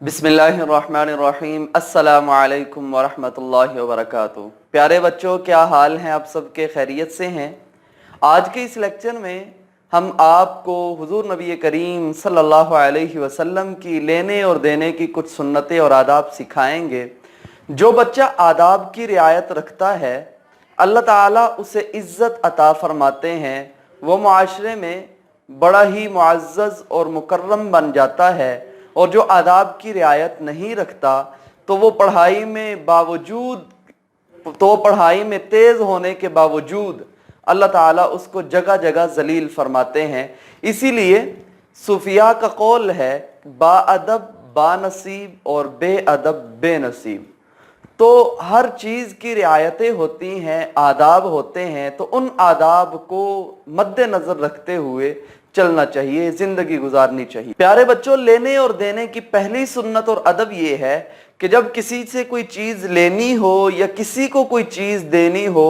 बिस्मिल्लाहिर्रहमानिर्रहीम। अस्सलामु अलैकुम वरहमतुल्लाहि वबरकातुहू। प्यारे बच्चों, क्या हाल हैं? आप सबके खैरियत से हैं? आज के इस लेक्चर में हम आपको हुजूर नबी करीम सल्लल्लाहु अलैहि वसल्लम की लेने और देने की कुछ सुन्नतें और आदाब सिखाएंगे। जो बच्चा आदाब की रियायत रखता है, अल्लाह ताला उसे इज़्ज़त अता फरमाते हैं। वो मुआशरे में बड़ा ही मुअज़्ज़ज़ और मुकर्रम बन जाता है। और जो आदाब की रियायत नहीं रखता तो वो पढ़ाई में तेज़ होने के बावजूद अल्लाह ताला उसको जगह जगह जलील फरमाते हैं। इसीलिए सूफिया का कौल है, बाअदब बानसीब और बेअदब बेनसीब। तो हर चीज़ की रियायतें होती हैं, आदाब होते हैं, तो उन आदाब को मद्देनज़र रखते हुए चलना चाहिए, ज़िंदगी गुजारनी चाहिए। प्यारे बच्चों, लेने और देने की पहली सुन्नत और अदब ये है कि जब किसी से कोई चीज़ लेनी हो या किसी को कोई चीज़ देनी हो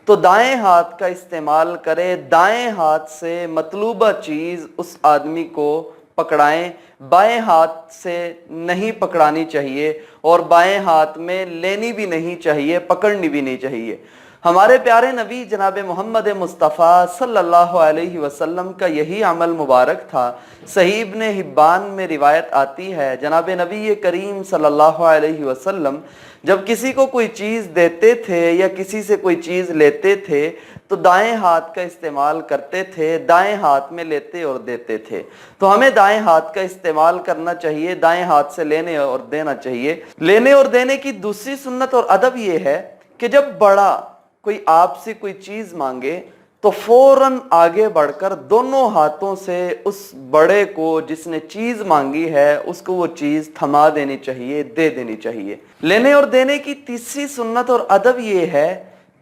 तो दाएं हाथ का इस्तेमाल करें। दाएं हाथ से मतलूबा चीज़ उस आदमी को पकड़ाएं, बाएं हाथ से नहीं पकड़ानी चाहिए और बाएं हाथ में लेनी भी नहीं चाहिए, पकड़नी भी नहीं चाहिए। हमारे प्यारे नबी जनाब मोहम्मद मुस्तफ़ा सल्लल्लाहु अलैहि वसल्लम का यही अमल मुबारक था। सही इब्ने हिब्बान में रिवायत आती है, जनाब नबी करीम सल्लल्लाहु अलैहि वसल्लम जब किसी को कोई चीज़ देते थे या किसी से कोई चीज़ लेते थे तो दाएं हाथ का इस्तेमाल करते थे, दाएं हाथ में लेते और देते थे। तो हमें दाएं हाथ का इस्तेमाल करना चाहिए, दाएं हाथ से लेने और देना चाहिए। लेने और देने की दूसरी सुन्नत और अदब ये है कि जब बड़ा कोई आपसे कोई चीज़ मांगे तो फौरन आगे बढ़कर दोनों हाथों से उस बड़े को जिसने चीज़ मांगी है उसको वो चीज़ थमा देनी चाहिए, दे देनी चाहिए। लेने और देने की तीसरी सुन्नत और अदब ये है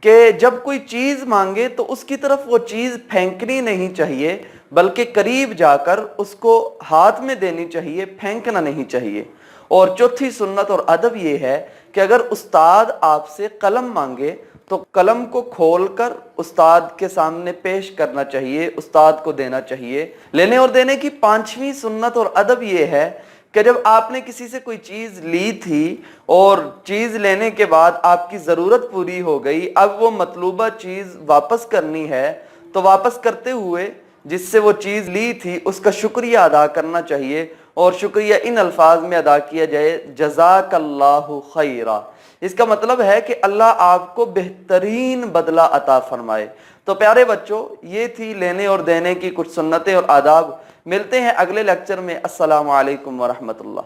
कि जब कोई चीज़ मांगे तो उसकी तरफ वो चीज़ फेंकनी नहीं चाहिए, बल्कि करीब जाकर उसको हाथ में देनी चाहिए, फेंकना नहीं चाहिए। और चौथी सुन्नत और अदब ये है कि अगर उस्ताद आपसे कलम मांगे तो कलम को खोलकर उस्ताद के सामने पेश करना चाहिए, उस्ताद को देना चाहिए। लेने और देने की पांचवी सुन्नत और अदब ये है कि जब आपने किसी से कोई चीज़ ली थी और चीज़ लेने के बाद आपकी ज़रूरत पूरी हो गई, अब वो मतलूबा चीज़ वापस करनी है, तो वापस करते हुए जिससे वो चीज़ ली थी उसका शुक्रिया अदा करना चाहिए। और शुक्रिया इन अल्फाज में अदा किया जाए, जज़ाकल्लाहु खैरा। इसका मतलब है कि अल्लाह आपको बेहतरीन बदला अता फरमाए। तो प्यारे बच्चों, ये थी लेने और देने की कुछ सुन्नतें और आदाब। मिलते हैं अगले लेक्चर में। अस्सलामु अलैकुम वरहमतुल्लाह।